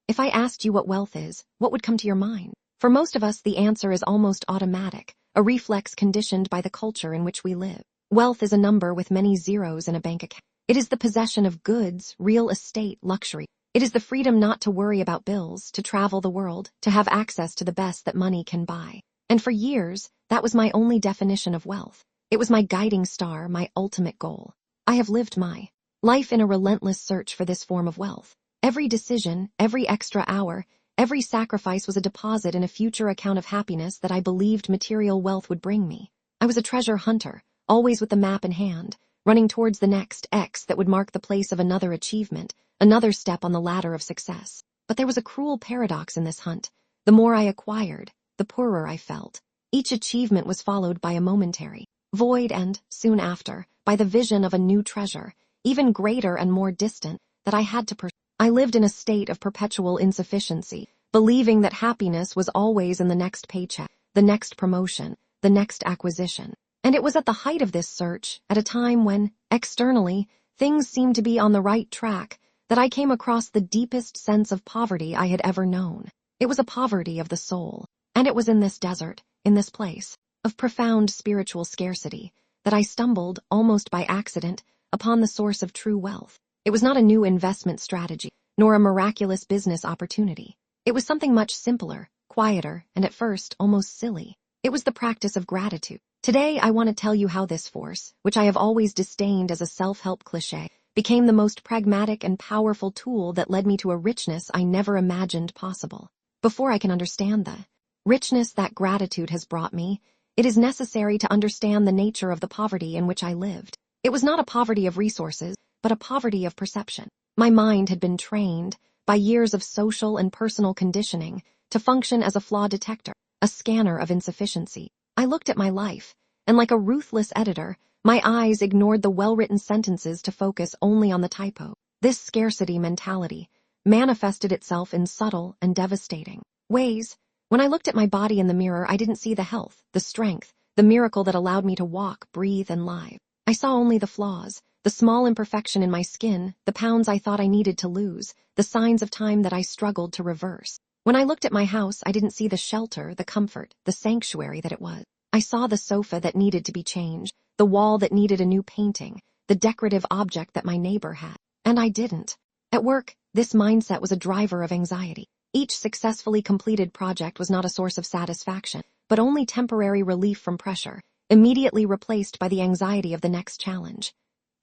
If I asked you what wealth is, what would come to your mind? For most of us, the answer is almost automatic, a reflex conditioned by the culture in which we live. Wealth is a number with many zeros in a bank account. It is the possession of goods, real estate, luxury. It is the freedom not to worry about bills, to travel the world, to have access to the best that money can buy. And for years, that was my only definition of wealth. It was my guiding star, my ultimate goal. I have lived my life in a relentless search for this form of wealth. Every decision, every extra hour, every sacrifice was a deposit in a future account of happiness that I believed material wealth would bring me. I was a treasure hunter, always with the map in hand, running towards the next X that would mark the place of another achievement, another step on the ladder of success. But there was a cruel paradox in this hunt. The more I acquired, the poorer I felt. Each achievement was followed by a momentary void and, soon after, by the vision of a new treasure, even greater and more distant, that I had to pursue. I lived in a state of perpetual insufficiency, believing that happiness was always in the next paycheck, the next promotion, the next acquisition. And it was at the height of this search, at a time when, externally, things seemed to be on the right track, that I came across the deepest sense of poverty I had ever known. It was a poverty of the soul, and it was in this desert, in this place of profound spiritual scarcity, that I stumbled, almost by accident, upon the source of true wealth. It was not a new investment strategy, nor a miraculous business opportunity. It was something much simpler, quieter, and at first almost silly. It was the practice of gratitude. Today I want to tell you how this force, which I have always disdained as a self-help cliché, became the most pragmatic and powerful tool that led me to a richness I never imagined possible. Before I can understand the richness that gratitude has brought me, it is necessary to understand the nature of the poverty in which I lived. It was not a poverty of resources, but a poverty of perception. My mind had been trained, by years of social and personal conditioning, to function as a flaw detector, a scanner of insufficiency. I looked at my life, and like a ruthless editor, my eyes ignored the well-written sentences to focus only on the typo. This scarcity mentality manifested itself in subtle and devastating ways. When I looked at my body in the mirror, I didn't see the health, the strength, the miracle that allowed me to walk, breathe, and live. I saw only the flaws, the small imperfection in my skin, the pounds I thought I needed to lose, the signs of time that I struggled to reverse. When I looked at my house, I didn't see the shelter, the comfort, the sanctuary that it was. I saw the sofa that needed to be changed, the wall that needed a new painting, the decorative object that my neighbor had. And I didn't. At work, this mindset was a driver of anxiety. Each successfully completed project was not a source of satisfaction, but only temporary relief from pressure, immediately replaced by the anxiety of the next challenge.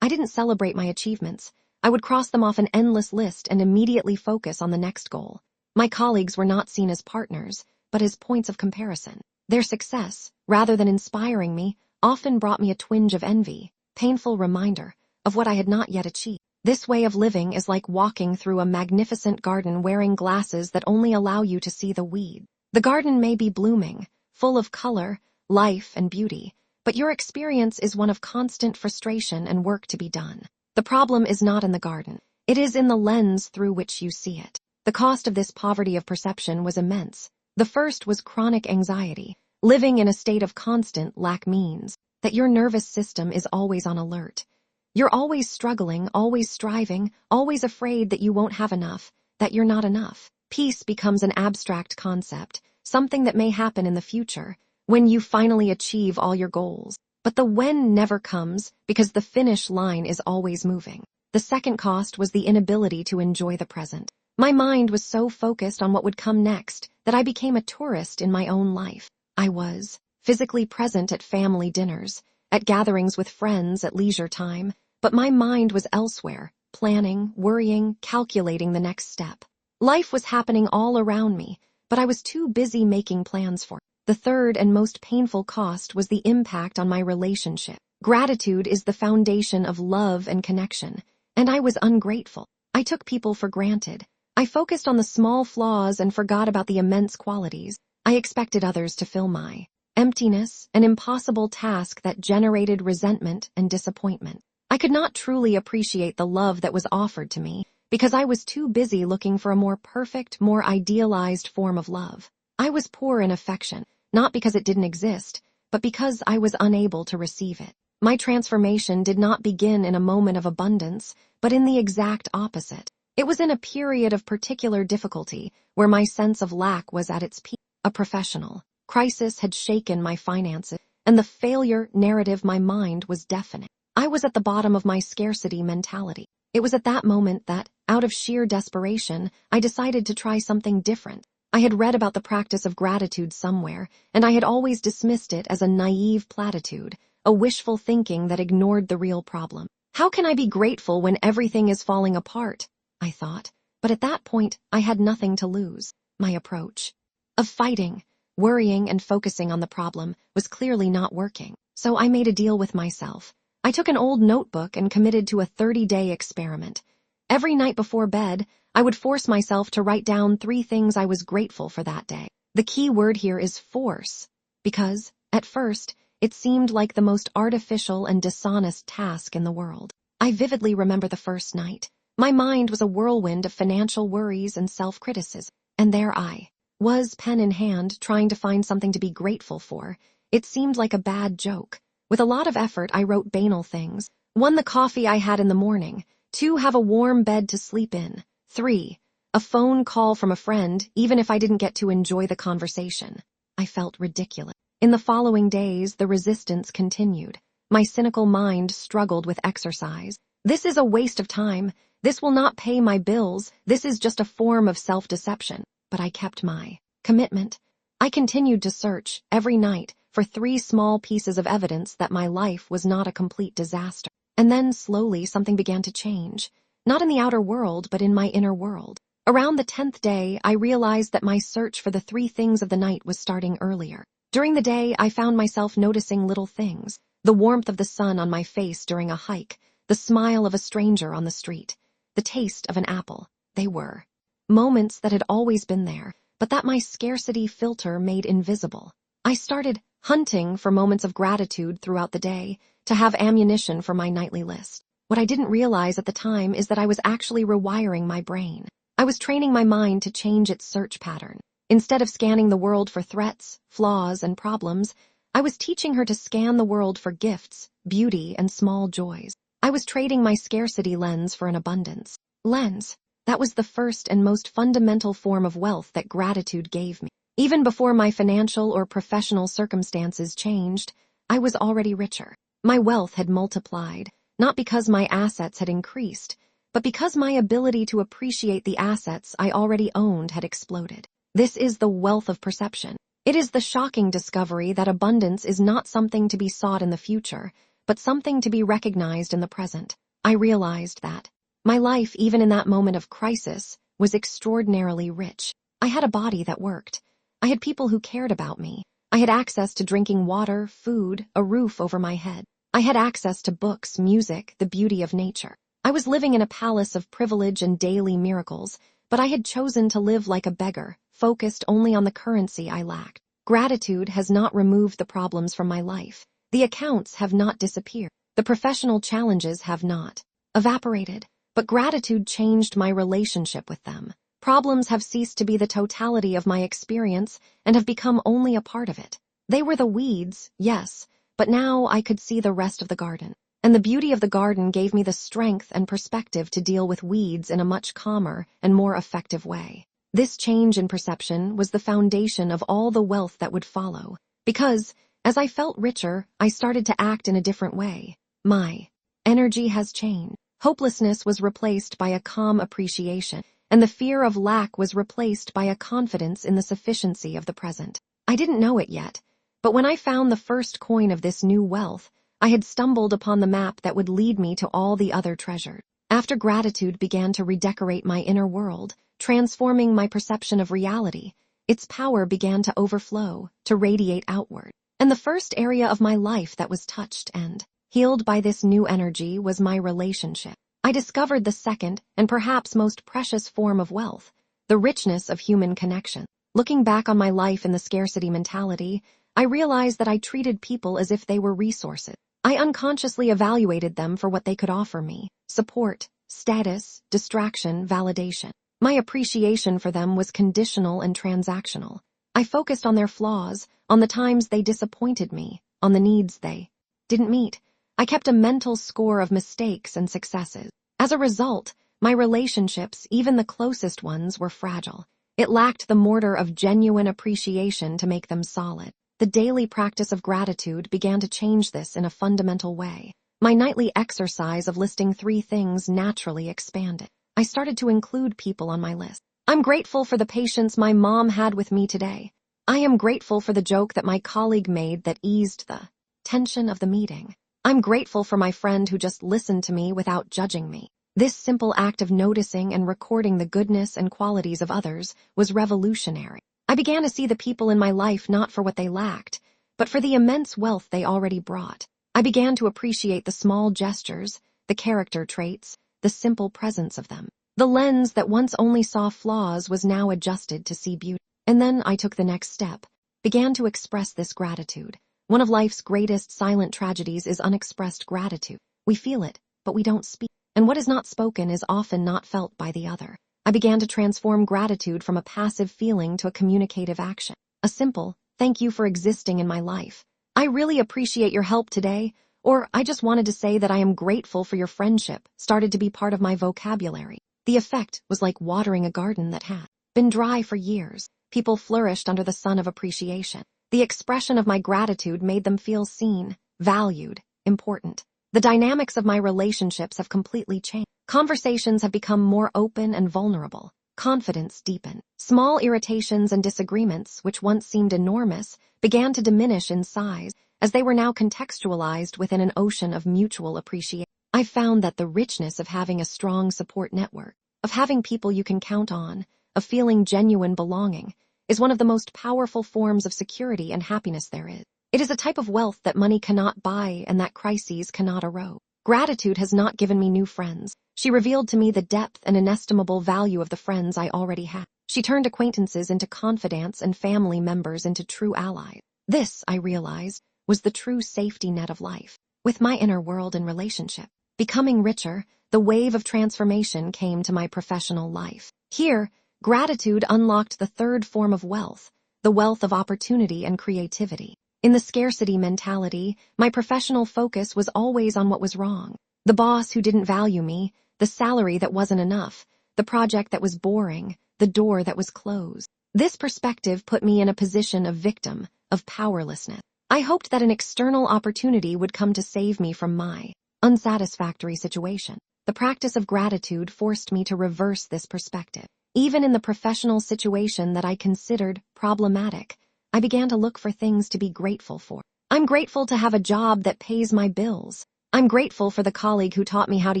I didn't celebrate my achievements. I would cross them off an endless list and immediately focus on the next goal. My colleagues were not seen as partners, but as points of comparison. Their success, rather than inspiring me, often brought me a twinge of envy, painful reminder of what I had not yet achieved. This way of living is like walking through a magnificent garden wearing glasses that only allow you to see the weed. The garden may be blooming, full of color, life, and beauty, but your experience is one of constant frustration and work to be done. The problem is not in the garden. It is in the lens through which you see it. The cost of this poverty of perception was immense. The first was chronic anxiety. Living in a state of constant lack means that your nervous system is always on alert. You're always struggling, always striving, always afraid that you won't have enough, that you're not enough. Peace becomes an abstract concept, something that may happen in the future, when you finally achieve all your goals. But the when never comes because the finish line is always moving. The second cost was the inability to enjoy the present. My mind was so focused on what would come next that I became a tourist in my own life. I was physically present at family dinners, at gatherings with friends at leisure time, but my mind was elsewhere, planning, worrying, calculating the next step. Life was happening all around me, but I was too busy making plans for it. The third and most painful cost was the impact on my relationship. Gratitude is the foundation of love and connection, and I was ungrateful. I took people for granted. I focused on the small flaws and forgot about the immense qualities. I expected others to fill my emptiness, an impossible task that generated resentment and disappointment. I could not truly appreciate the love that was offered to me because I was too busy looking for a more perfect, more idealized form of love. I was poor in affection, not because it didn't exist, but because I was unable to receive it. My transformation did not begin in a moment of abundance, but in the exact opposite. It was in a period of particular difficulty where my sense of lack was at its peak. A professional crisis had shaken my finances, and the failure narrative my mind was deafening. I was at the bottom of my scarcity mentality. It was at that moment that, out of sheer desperation, I decided to try something different. I had read about the practice of gratitude somewhere, and I had always dismissed it as a naive platitude, a wishful thinking that ignored the real problem. How can I be grateful when everything is falling apart? I thought. But at that point, I had nothing to lose. My approach of fighting, worrying, and focusing on the problem was clearly not working. So I made a deal with myself. I took an old notebook and committed to a 30-day experiment. Every night before bed, I would force myself to write down 3 things I was grateful for that day. The key word here is force, because, at first, it seemed like the most artificial and dishonest task in the world. I vividly remember the first night. My mind was a whirlwind of financial worries and self-criticism, and there I was, pen in hand, trying to find something to be grateful for. It seemed like a bad joke. With a lot of effort, I wrote banal things. 1, the coffee I had in the morning. 2, have a warm bed to sleep in. 3, a phone call from a friend, even if I didn't get to enjoy the conversation. I felt ridiculous. In the following days, the resistance continued. My cynical mind struggled with exercise. This is a waste of time. This will not pay my bills. This is just a form of self-deception. But I kept my commitment. I continued to search, every night, for 3 small pieces of evidence that my life was not a complete disaster. And then, slowly, something began to change. Not in the outer world, but in my inner world. Around the 10th day, I realized that my search for the 3 things of the night was starting earlier. During the day, I found myself noticing little things. The warmth of the sun on my face during a hike. The smile of a stranger on the street. The taste of an apple. They were moments that had always been there, but that my scarcity filter made invisible. I started hunting for moments of gratitude throughout the day, to have ammunition for my nightly list. What I didn't realize at the time is that I was actually rewiring my brain. I was training my mind to change its search pattern. Instead of scanning the world for threats, flaws, and problems, I was teaching her to scan the world for gifts, beauty, and small joys. I was trading my scarcity lens for an abundance lens. That was the first and most fundamental form of wealth that gratitude gave me. Even before my financial or professional circumstances changed, I was already richer. My wealth had multiplied, not because my assets had increased, but because my ability to appreciate the assets I already owned had exploded. This is the wealth of perception. It is the shocking discovery that abundance is not something to be sought in the future, but something to be recognized in the present. I realized that my life, even in that moment of crisis, was extraordinarily rich. I had a body that worked. I had people who cared about me. I had access to drinking water, food, a roof over my head. I had access to books, music, the beauty of nature. I was living in a palace of privilege and daily miracles, but I had chosen to live like a beggar, focused only on the currency I lacked. Gratitude has not removed the problems from my life. The accounts have not disappeared. The professional challenges have not evaporated. But gratitude changed my relationship with them. Problems have ceased to be the totality of my experience and have become only a part of it. They were the weeds, yes, but now I could see the rest of the garden. And the beauty of the garden gave me the strength and perspective to deal with weeds in a much calmer and more effective way. This change in perception was the foundation of all the wealth that would follow. Because, as I felt richer, I started to act in a different way. My energy has changed. Hopelessness was replaced by a calm appreciation, and the fear of lack was replaced by a confidence in the sufficiency of the present. I didn't know it yet, but when I found the first coin of this new wealth, I had stumbled upon the map that would lead me to all the other treasures. After gratitude began to redecorate my inner world, transforming my perception of reality, its power began to overflow, to radiate outward. And the first area of my life that was touched and healed by this new energy was my relationship. I discovered the second and perhaps most precious form of wealth, the richness of human connection. Looking back on my life in the scarcity mentality, I realized that I treated people as if they were resources. I unconsciously evaluated them for what they could offer me: support, status, distraction, validation. My appreciation for them was conditional and transactional. I focused on their flaws, on the times they disappointed me, on the needs they didn't meet. I kept a mental score of mistakes and successes. As a result, My relationships, even the closest ones, were fragile. It lacked the mortar of genuine appreciation to make them solid. The daily practice of gratitude began to change this in a fundamental way. My nightly exercise of listing 3 things naturally expanded. I started to include people on my list. I'm grateful for the patience my mom had with me today. I am grateful for the joke that my colleague made that eased the tension of the meeting. I'm grateful for my friend who just listened to me without judging me. This simple act of noticing and recording the goodness and qualities of others was revolutionary. I began to see the people in my life not for what they lacked, but for the immense wealth they already brought. I began to appreciate the small gestures, the character traits, the simple presence of them. The lens that once only saw flaws was now adjusted to see beauty. And then I took the next step, began to express this gratitude. One of life's greatest silent tragedies is unexpressed gratitude. We feel it, but we don't speak. And what is not spoken is often not felt by the other. I began to transform gratitude from a passive feeling to a communicative action. A simple, thank you for existing in my life. I really appreciate your help today, or I just wanted to say that I am grateful for your friendship, started to be part of my vocabulary. The effect was like watering a garden that had been dry for years. People flourished under the sun of appreciation. The expression of my gratitude made them feel seen, valued, important. The dynamics of my relationships have completely changed. Conversations have become more open and vulnerable. Confidence deepened. Small irritations and disagreements, which once seemed enormous, began to diminish in size as they were now contextualized within an ocean of mutual appreciation. I found that the richness of having a strong support network, of having people you can count on, of feeling genuine belonging, is one of the most powerful forms of security and happiness there is. It is a type of wealth that money cannot buy and that crises cannot erode. Gratitude has not given me new friends. She revealed to me the depth and inestimable value of the friends I already had. She turned acquaintances into confidants and family members into true allies. This, I realized, was the true safety net of life. With my inner world and relationship becoming richer, the wave of transformation came to my professional life. Here, gratitude unlocked the third form of wealth, the wealth of opportunity and creativity. In the scarcity mentality, my professional focus was always on what was wrong. The boss who didn't value me, the salary that wasn't enough, the project that was boring, the door that was closed. This perspective put me in a position of victim, of powerlessness. I hoped that an external opportunity would come to save me from my unsatisfactory situation. The practice of gratitude forced me to reverse this perspective. Even in the professional situation that I considered problematic, I began to look for things to be grateful for. I'm grateful to have a job that pays my bills. I'm grateful for the colleague who taught me how to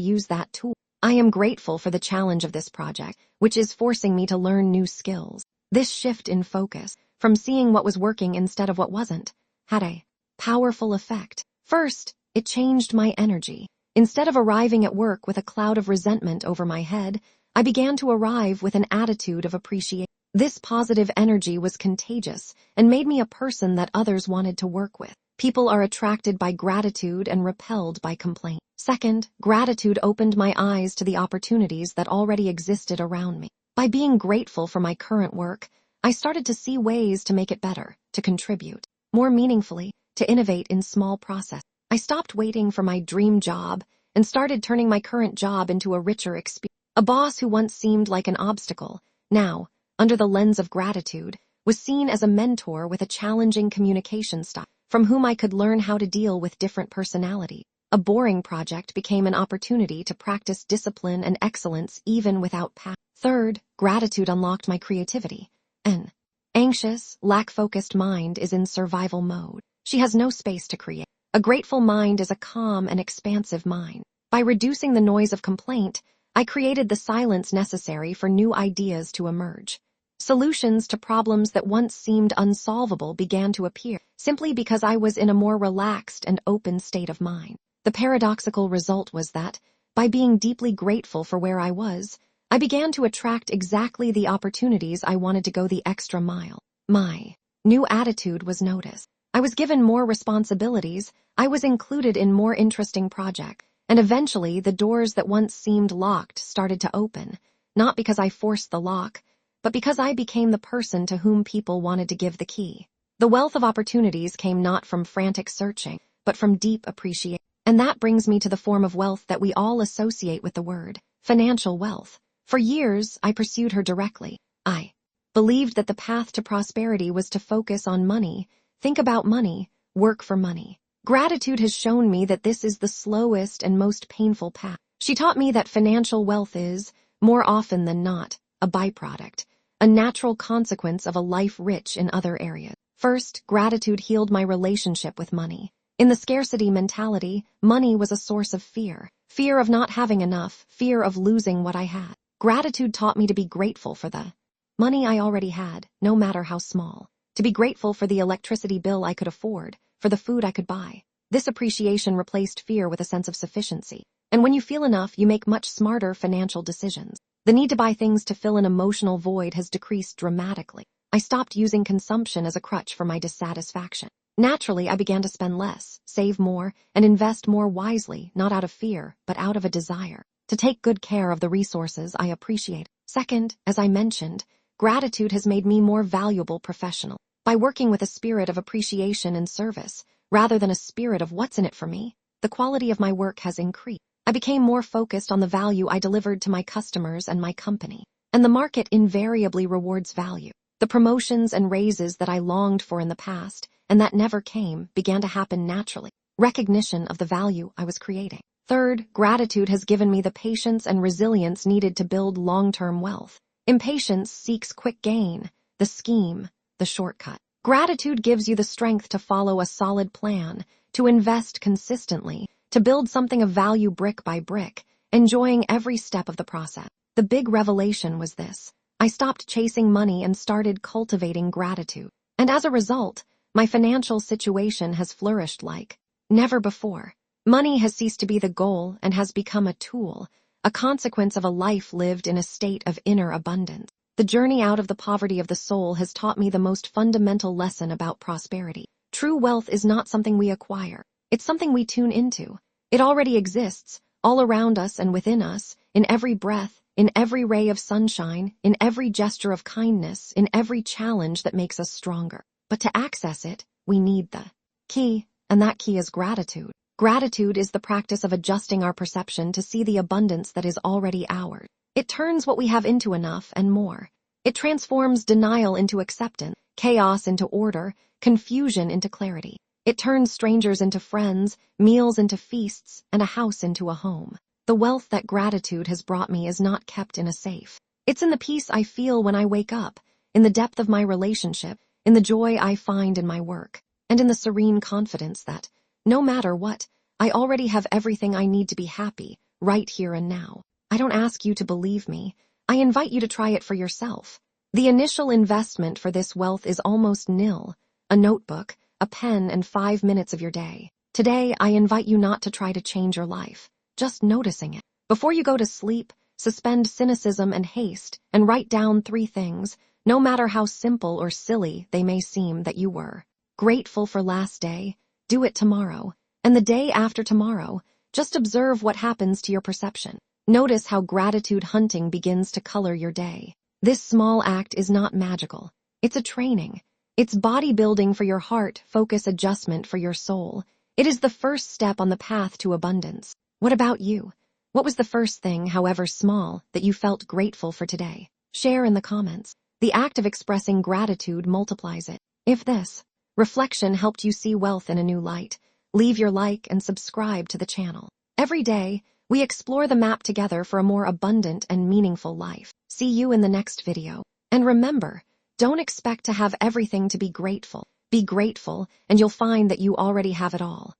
use that tool. I am grateful for the challenge of this project, which is forcing me to learn new skills. This shift in focus, from seeing what was working instead of what wasn't, had a powerful effect. First, it changed my energy. Instead of arriving at work with a cloud of resentment over my head, I began to arrive with an attitude of appreciation. This positive energy was contagious and made me a person that others wanted to work with. People are attracted by gratitude and repelled by complaint. Second, gratitude opened my eyes to the opportunities that already existed around me. By being grateful for my current work, I started to see ways to make it better, to contribute more meaningfully, to innovate in small processes. I stopped waiting for my dream job and started turning my current job into a richer experience. A boss who once seemed like an obstacle, now, under the lens of gratitude, was seen as a mentor with a challenging communication style, from whom I could learn how to deal with different personalities. A boring project became an opportunity to practice discipline and excellence even without passion. Third, gratitude unlocked my creativity. An anxious, lack-focused mind is in survival mode. She has no space to create. A grateful mind is a calm and expansive mind. By reducing the noise of complaint, I created the silence necessary for new ideas to emerge. Solutions to problems that once seemed unsolvable began to appear, simply because I was in a more relaxed and open state of mind. The paradoxical result was that, by being deeply grateful for where I was, I began to attract exactly the opportunities I wanted to go the extra mile. My new attitude was noticed. I was given more responsibilities, I was included in more interesting projects, and eventually the doors that once seemed locked started to open, not because I forced the lock, but because I became the person to whom people wanted to give the key. The wealth of opportunities came not from frantic searching, but from deep appreciation. And that brings me to the form of wealth that we all associate with the word financial wealth. For years, I pursued her directly. I believed that the path to prosperity was to focus on money, think about money, work for money. Gratitude has shown me that this is the slowest and most painful path. She taught me that financial wealth is, more often than not, a byproduct, a natural consequence of a life rich in other areas. First, gratitude healed my relationship with money. In the scarcity mentality, money was a source of fear. Fear of not having enough, fear of losing what I had. Gratitude taught me to be grateful for the money I already had, no matter how small. To be grateful for the electricity bill I could afford, for the food I could buy. This appreciation replaced fear with a sense of sufficiency. And when you feel enough, you make much smarter financial decisions. The need to buy things to fill an emotional void has decreased dramatically. I stopped using consumption as a crutch for my dissatisfaction. Naturally, I began to spend less, save more, and invest more wisely, not out of fear, but out of a desire to take good care of the resources I appreciate. Second, as I mentioned, gratitude has made me more valuable professional. By working with a spirit of appreciation and service, rather than a spirit of what's in it for me, the quality of my work has increased. I became more focused on the value I delivered to my customers and my company. And the market invariably rewards value. The promotions and raises that I longed for in the past, and that never came, began to happen naturally. Recognition of the value I was creating. Third, gratitude has given me the patience and resilience needed to build long-term wealth. Impatience seeks quick gain, the scheme, the shortcut. Gratitude gives you the strength to follow a solid plan, to invest consistently, to build something of value brick by brick, enjoying every step of the process. The big revelation was this. I stopped chasing money and started cultivating gratitude. And as a result, my financial situation has flourished like never before. Money has ceased to be the goal and has become a tool, a consequence of a life lived in a state of inner abundance. The journey out of the poverty of the soul has taught me the most fundamental lesson about prosperity. True wealth is not something we acquire. It's something we tune into. It already exists, all around us and within us, in every breath, in every ray of sunshine, in every gesture of kindness, in every challenge that makes us stronger. But to access it, we need the key, and that key is gratitude. Gratitude is the practice of adjusting our perception to see the abundance that is already ours. It turns what we have into enough and more. It transforms denial into acceptance, chaos into order, confusion into clarity. It turns strangers into friends, meals into feasts, and a house into a home. The wealth that gratitude has brought me is not kept in a safe. It's in the peace I feel when I wake up, in the depth of my relationship, in the joy I find in my work, and in the serene confidence that, no matter what, I already have everything I need to be happy, right here and now. I don't ask you to believe me. I invite you to try it for yourself. The initial investment for this wealth is almost nil. A notebook, a pen, and 5 minutes of your day. Today, I invite you not to try to change your life, just noticing it. Before you go to sleep, suspend cynicism and haste, and write down 3 things, no matter how simple or silly they may seem, that you were grateful for last day. Do it tomorrow. And the day after tomorrow, just observe what happens to your perception. Notice how gratitude hunting begins to color your day. This small act is not magical. It's a training. It's bodybuilding for your heart, focus adjustment for your soul. It is the first step on the path to abundance. What about you? What was the first thing, however small, that you felt grateful for today? Share in the comments. The act of expressing gratitude multiplies it. If this reflection helped you see wealth in a new light, leave your like and subscribe to the channel. Every day, we explore the map together for a more abundant and meaningful life. See you in the next video. And remember, don't expect to have everything to be grateful. Be grateful, and you'll find that you already have it all.